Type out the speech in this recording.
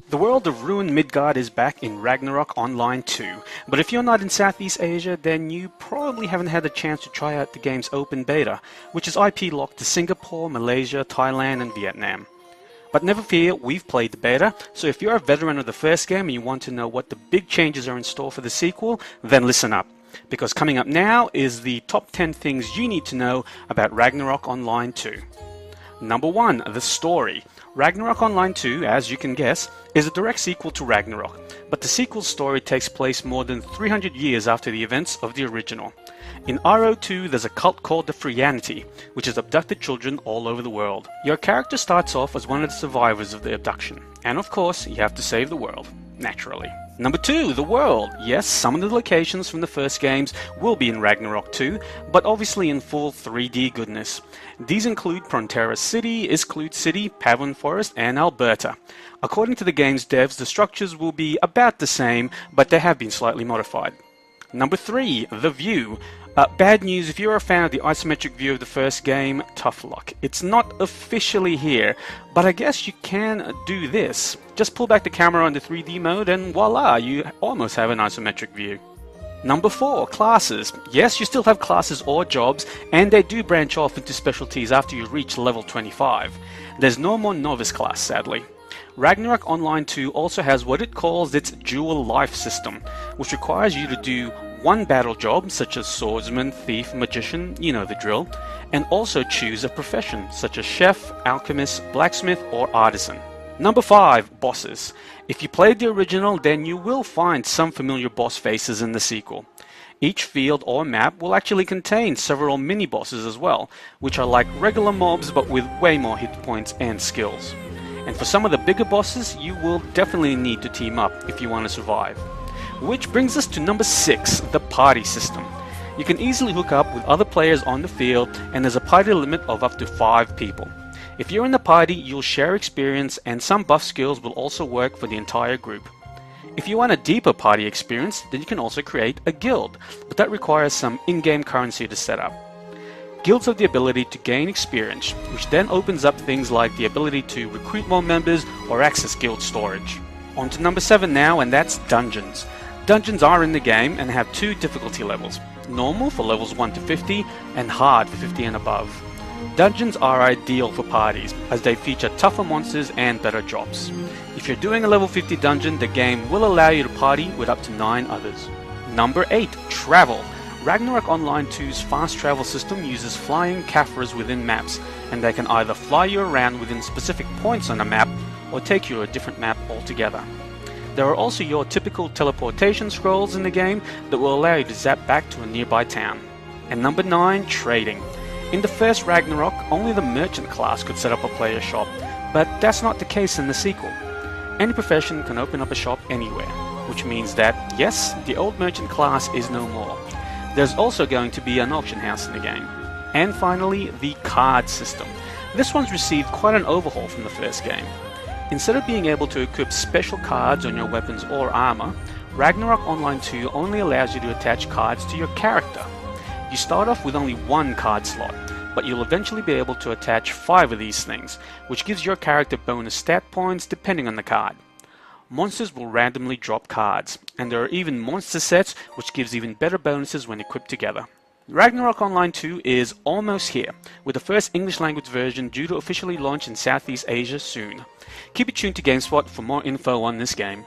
The world of ruined Midgard is back in Ragnarok Online 2, but if you're not in Southeast Asia, then you probably haven't had a chance to try out the game's open beta, which is IP locked to Singapore, Malaysia, Thailand and Vietnam. But never fear, we've played the beta, so if you're a veteran of the first game and you want to know what the big changes are in store for the sequel, then listen up. Because coming up now is the top 10 things you need to know about Ragnarok Online 2. Number 1. The story. Ragnarok Online 2, as you can guess, is a direct sequel to Ragnarok, but the sequel's story takes place more than 300 years after the events of the original. In RO2, there's a cult called the Frianity, which has abducted children all over the world. Your character starts off as one of the survivors of the abduction, and of course, you have to save the world, naturally. Number 2, the world. Yes, some of the locations from the first games will be in Ragnarok 2, but obviously in full 3D goodness. These include Prontera City, Iskloot City, Pavon Forest, and Alberta. According to the game's devs, the structures will be about the same, but they have been slightly modified. Number 3, the view. Bad news, if you're a fan of the isometric view of the first game, tough luck. It's not officially here, but I guess you can do this. Just pull back the camera on the 3D mode and voila, you almost have an isometric view. Number 4, classes. Yes, you still have classes or jobs, and they do branch off into specialties after you reach level 25. There's no more novice class, sadly. Ragnarok Online 2 also has what it calls its dual life system, which requires you to do one battle job, such as swordsman, thief, magician, you know the drill, and also choose a profession, such as chef, alchemist, blacksmith, or artisan. Number 5, bosses. If you played the original, then you will find some familiar boss faces in the sequel. Each field or map will actually contain several mini-bosses as well, which are like regular mobs but with way more hit points and skills. And for some of the bigger bosses, you will definitely need to team up if you want to survive. Which brings us to number 6, the party system. You can easily hook up with other players on the field, and there's a party limit of up to 5 people. If you're in the party, you'll share experience, and some buff skills will also work for the entire group. If you want a deeper party experience, then you can also create a guild, but that requires some in-game currency to set up. Guilds have the ability to gain experience, which then opens up things like the ability to recruit more members or access guild storage. On to number 7 now, and that's dungeons. Dungeons are in the game and have 2 difficulty levels, normal for levels 1 to 50 and hard for 50 and above. Dungeons are ideal for parties as they feature tougher monsters and better drops. If you're doing a level 50 dungeon, the game will allow you to party with up to 9 others. Number 8, travel. Ragnarok Online 2's fast travel system uses flying Caphras within maps, and they can either fly you around within specific points on a map or take you to a different map altogether. There are also your typical teleportation scrolls in the game that will allow you to zap back to a nearby town. And number 9, trading. In the first Ragnarok, only the merchant class could set up a player shop, but that's not the case in the sequel. Any profession can open up a shop anywhere, which means that, yes, the old merchant class is no more. There's also going to be an auction house in the game. And finally, the card system. This one's received quite an overhaul from the first game. Instead of being able to equip special cards on your weapons or armor, Ragnarok Online 2 only allows you to attach cards to your character. You start off with only 1 card slot, but you'll eventually be able to attach 5 of these things, which gives your character bonus stat points depending on the card. Monsters will randomly drop cards, and there are even monster sets which gives even better bonuses when equipped together. Ragnarok Online 2 is almost here, with the first English language version due to officially launch in Southeast Asia soon. Keep it tuned to GameSpot for more info on this game.